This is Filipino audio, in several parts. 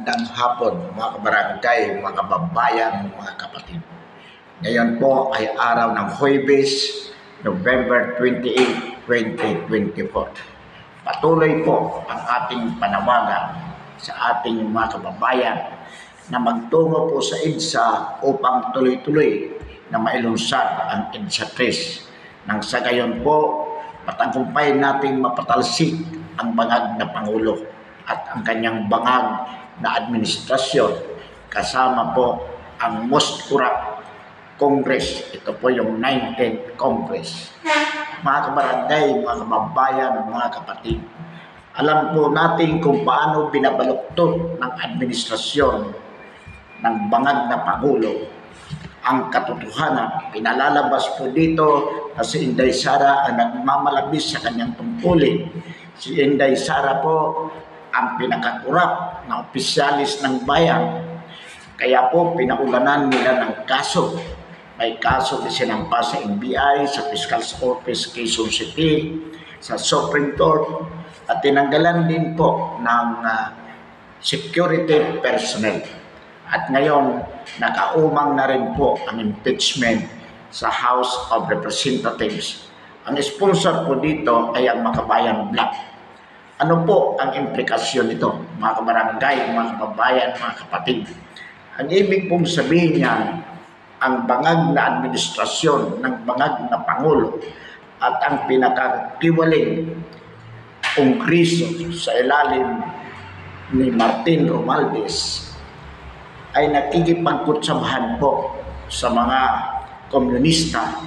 Magandang hapon mga kabarangay, mga kababayan, mga kapatid. Ngayon po ay araw ng Huwebes, November 28, 2024. Patuloy po ang ating panawagan sa ating mga kababayan na magtungo po sa EDSA upang tuloy-tuloy na mailunsad ang EDSA 3. Nang sa gayon po, matagumpay nating mapatalsik ang bangag na Pangulo at ang kanyang bangag na administrasyon kasama po ang most corrupt Congress. Ito po yung 19th Congress. Mga kabarangay, mga kababayan, mga kapatid, alam po natin kung paano binabaluktot ng administrasyon ng bangag na Pangulo ang katotohanan. Pinalalabas po dito na si Inday Sara ang nagmamalabis sa kanyang tungkulin. Si Inday Sara po ang pinakakurap na opisyalis ng bayan. Kaya po pinaulanan nila ng kaso. May kaso na sinampa sa NBI, sa Fiscal's Office, Quezon City, sa Supreme Court, at tinanggalan din po ng security personnel. At ngayon, nakaumang na rin po ang impeachment sa House of Representatives. Ang sponsor po dito ay ang Makabayan Black. Ano po ang implikasyon nito, mga kabarangay, mga kababayan, mga kapatid? Ang ibig pong sabihin niya, ang bangag na administrasyon ng bangag na Pangulo at ang pinakakiwaling Kongreso sa ilalim ni Martin Romualdez ay nakikipagkutsabahan po sa mga komunista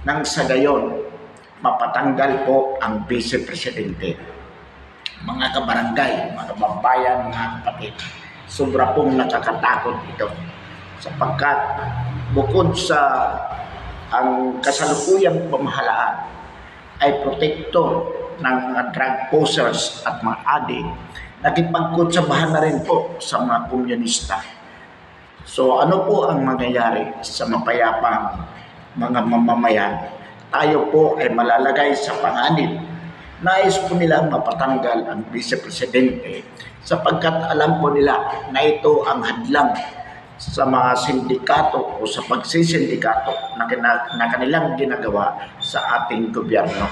nang sa gayon mapatanggal po ang Vice Presidente. Mga kabarangay, mga kababayan, mga kapatid, sobra pong nakakatakot ito sapagkat bukod sa ang kasalukuyang pamahalaan ay protektor ng mga drug posers at mga adik, nakipagkutsabahan na rin po sa mga komunista. So ano po ang mangyayari sa mapayapang mga mamamayan? Tayo po ay malalagay sa panganib. Nais po nilang mapatanggal ang Vice Presidente sapagkat alam po nila na ito ang hadlang sa mga sindikato o sa pagsisindikato na kanilang ginagawa sa ating gobyerno.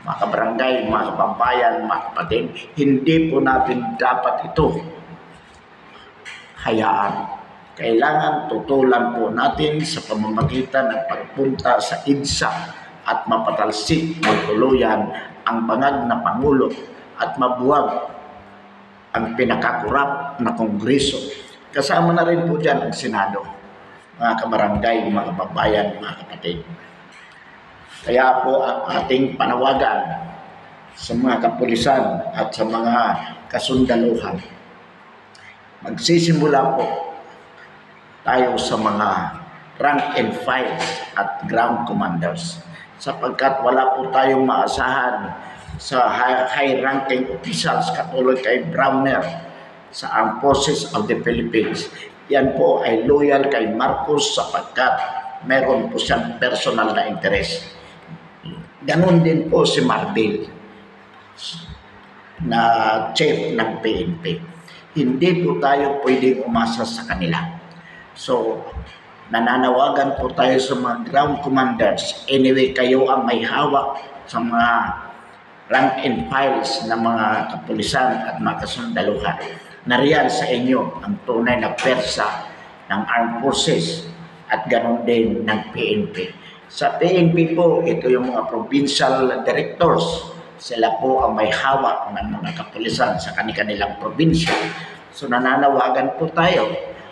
Mga kabarangay, mga kababayan, mga kapatid, hindi po natin dapat ito hayaan. Kailangan tutulan po natin sa pamamagitan ng pagpunta sa EDSA at mapatalsik ng tuluyan ang bangag na Pangulo at mabuwag ang pinakakurap na Kongreso. Kasama na rin po dyan ang Senado, mga kabarangay, mga kababayan, mga kapatid. Kaya po ang ating panawagan sa mga kapulisan at sa mga kasundaluhan, magsisimula po tayo sa mga rank and file at ground commanders sapagkat wala po tayong maasahan sa high-ranking officials katulad kay Browner sa Armed Forces of the Philippines. Yan po ay loyal kay Marcos sapagkat meron po siyang personal na interest. Ganon din po si Marbil na chief ng PNP. Hindi po tayo pwedeng umasa sa kanila. So, nananawagan po tayo sa mga ground commanders. Anyway, kayo ang may hawak sa mga rank and files ng mga kapulisan at mga kasundaluhan. Nariyan sa inyo ang tunay na persa ng Armed Forces at ganon din ng PNP. Sa PNP po, ito yung mga provincial directors. Sila po ang may hawak ng mga kapulisan sa kanilang probinsya. So nananawagan po tayo,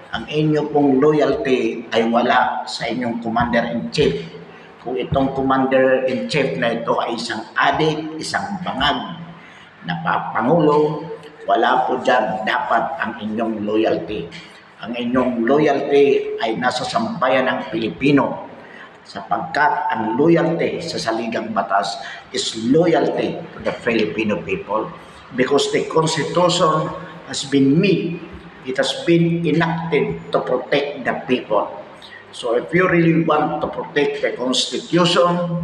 ang inyong pong loyalty ay wala sa inyong commander-in-chief. Kung itong commander-in-chief na ito ay isang adik, isang bangag na Pangulo, wala po dyan dapat ang inyong loyalty. Ang inyong loyalty ay nasa sambayan ng Pilipino sapagkat ang loyalty sa saligang batas is loyalty to the Filipino people because the Constitution has been made. It has been enacted to protect the people. So if you really want to protect the Constitution,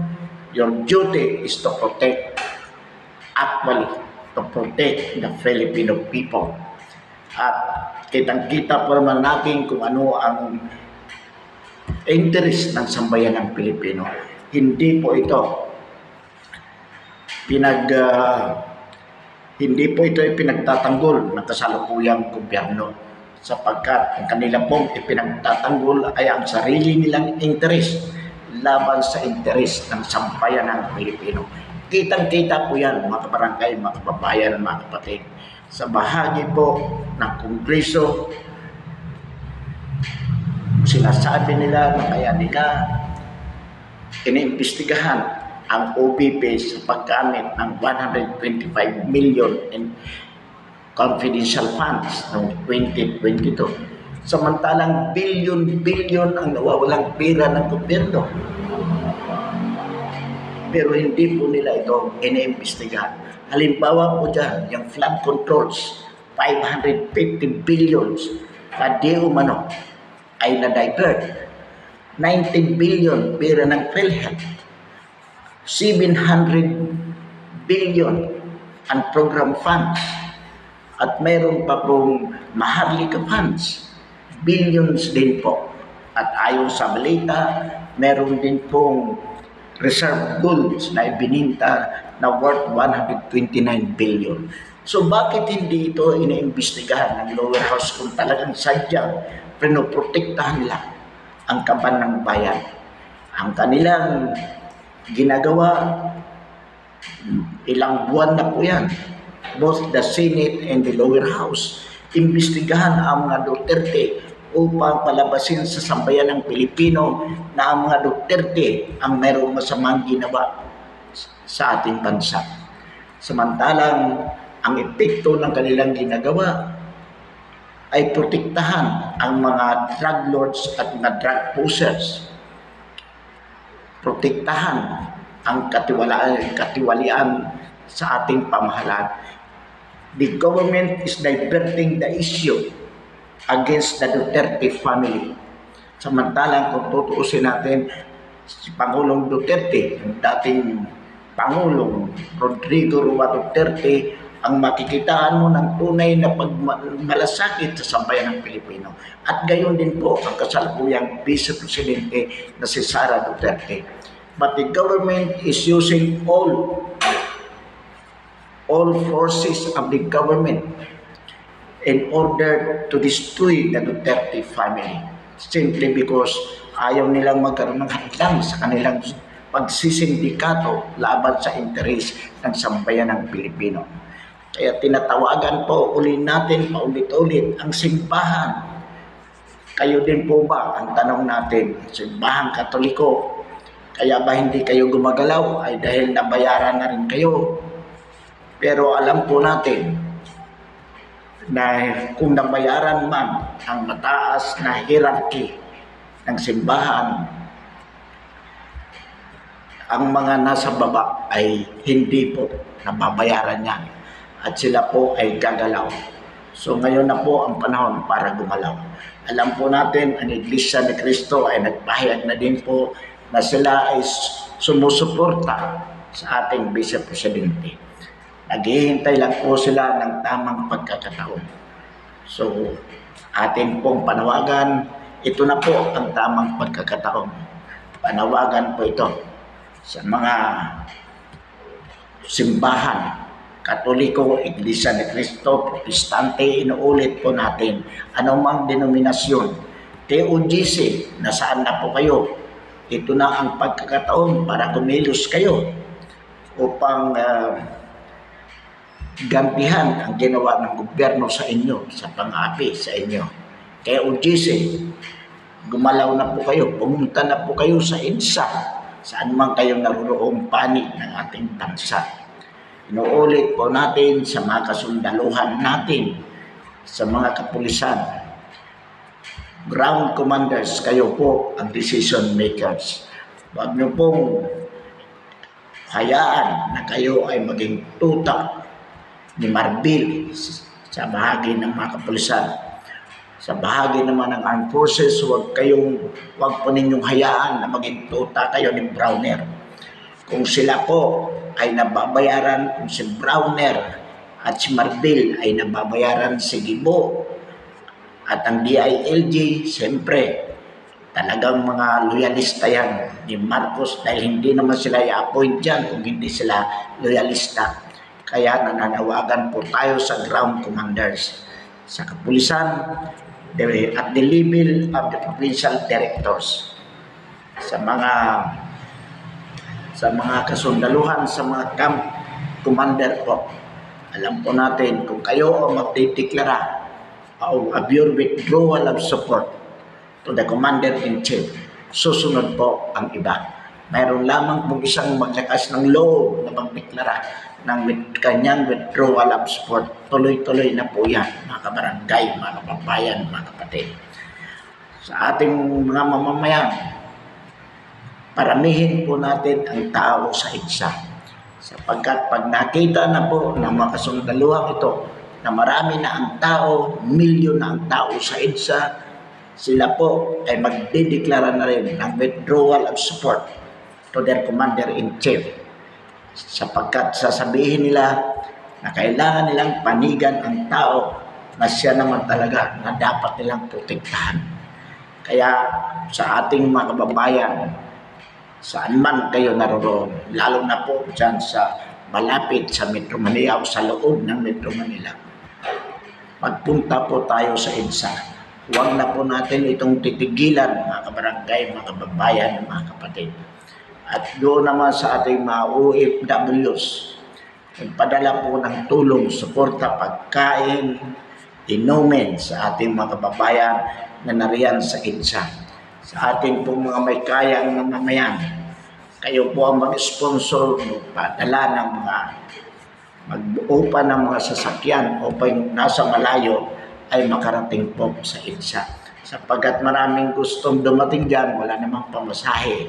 your duty is to protect, actually, to protect the Filipino people. At kitang-kita po naman natin kung ano ang interest ng sambayan ng Pilipino. Hindi po ito hindi po ito ipinagtatanggol ng kasalukuyang gobyerno, sapagkat ang kanila pong ipinagtatanggol ay ang sarili nilang interest laban sa interes ng sambayan ng Pilipino. Kitang-kita po yan, mga kabarangay, mga kababayan, mga kapatid. Sa bahagi po ng Kongreso, sinasabi nila na kaya nila iniimbestigahan ang OVP sa paggamit ng 125 million in confidential funds noong 2022. Samantalang bilyon-bilyon ang nawawalang pera ng gobyerno. Pero hindi po nila ito iniimbestigahan. Halimbawa po dyan, yung flood controls, 550 billions na di umano ay na-divert. 19 billion pera ng PhilHealth. 700 billion ang program funds. At mayroon pa pong Maharlika funds. Billions din po. At ayon sa balita, meron din pong reserve goods na ibininta na worth 129 billion. So bakit hindi ito iniimbestigahan ng lower house kung talagang sadyang pinoprotektahan nila ang kaban ng bayan? Ang kanilang ginagawa, ilang buwan na po yan, both the Senate and the lower house, imbestigahan ang mga Duterte upang palabasin sa sambayan ng Pilipino na ang mga Duterte ang mayroong masamang ginawa sa ating bansa. Samantalang ang epekto ng kanilang ginagawa ay protektahan ang mga drug lords at mga drug pushers. Protektahan ang katiwalian sa ating pamahalaan. The government is diverting the issue against the Duterte family. Samantalang kung tutuusin natin, si Pangulong Duterte, ang dating Pangulong Rodrigo Roa Duterte, ang makikitaan mo ng tunay na pagmalasakit sa sambayan ng Pilipino. At gayon din po ang kasalukuyang Vice Presidente na si Sara Duterte. But the government is using all forces of the government in order to destroy the Duterte family. Simply because ayaw nilang magkaroon ng hadlang sa kanilang pagsisindikato laban sa interes ng sambayan ng Pilipino. Kaya tinatawagan po uli natin paulit-ulit ang simbahan. Kayo din po ba, ang tanong natin, simbahang Katoliko, kaya ba hindi kayo gumagalaw? Ay dahil nabayaran na rin kayo. Pero alam po natin na kung nabayaran man ang mataas na hierarchy ng simbahan, ang mga nasa baba ay hindi po nababayaran niya at sila po ay gagalaw. So ngayon na po ang panahon para gumalaw. Alam po natin, ang Iglesia ni Cristo ay nagpahayag na din po na sila ay sumusuporta sa ating Vice Presidente. Naghihintay lang po sila ng tamang pagkakataon. So, atin pong panawagan, ito na po ang tamang pagkakataon. Panawagan po ito sa mga simbahan, Katoliko, Iglesia ni Cristo, Protestante, inuulit po natin, anumang denominasyon, TOGC, nasaan na po kayo? Ito na ang pagkakataon para kumilos kayo upang gantihan ang ginawa ng gobyerno sa inyo, sa pang-api sa inyo. Kaya OGC, gumalaw na po kayo, pumunta na po kayo sa EDSA, saan man kayong naroong panig ng ating bansa. Inuulit po natin sa mga kasundaluhan natin, sa mga kapulisan, ground commanders, kayo po ang decision makers. Huwag niyo pong hayaan na kayo ay maging tutak ni Marbil sa bahagi ng mga kapulisan. Sa bahagi naman ng armed forces, huwag po ninyong hayaan na maging tuta kayo ni Browner. Kung sila po ay nababayaran, kung si Browner at si Marbil ay nababayaran sa Gibo. At ang DILG, siyempre, talagang mga loyalista yan ni Marcos dahil hindi naman sila i-appoint dyan kung hindi sila loyalista. Kaya nananawagan po tayo sa ground commanders, sa kapulisan, at the level of the provincial directors, sa mga kasundaluhan, sa mga camp commander po. Alam po natin kung kayo ang magdideklara of your withdrawal of support to the Commander-in-Chief, susunod po ang iba. Mayroon lamang pong isang maglakas ng loob na magdeklara ng kanyang withdrawal of support. Tuloy-tuloy na po yan, mga kabarangay, mga kababayan, mga kapatid. Sa ating mga mamamayan, paramihin po natin ang tao sa EDSA. Sapagkat pag nakita na po ng mga kasundaluhan ito na marami na ang tao, milyon na ang tao sa EDSA, sila po ay magdideklara na rin ng withdrawal of support to their Commander-in-Chief. Sapagkat sasabihin nila na kailangan nilang panigan ang tao na siya naman talaga na dapat nilang protektahan. Kaya sa ating mga kababayan, saan man kayo naroon, lalo na po dyan sa malapit sa Metro Manila o sa loob ng Metro Manila, magpunta po tayo sa EDSA. Huwag na po natin itong titigilan, mga kabarangay, mga kababayan, mga kapatid. At doon naman sa ating mga OFWs, magpadala po ng tulong, suporta, pagkain, inumin sa ating mga kababayan na nariyan sa EDSA. Sa ating pong mga may kayang mamamayan, kayo po ang mag-sponsor, magpadala ng mga mag-upa ng mga sasakyan upang nasa malayo ay makarating po sa EDSA. Sapagkat maraming gustong dumating dyan, wala namang pamasahe,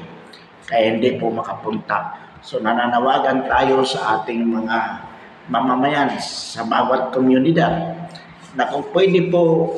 kaya hindi po makapunta. So nananawagan tayo sa ating mga mamamayan sa bawat komunidad na kung pwede po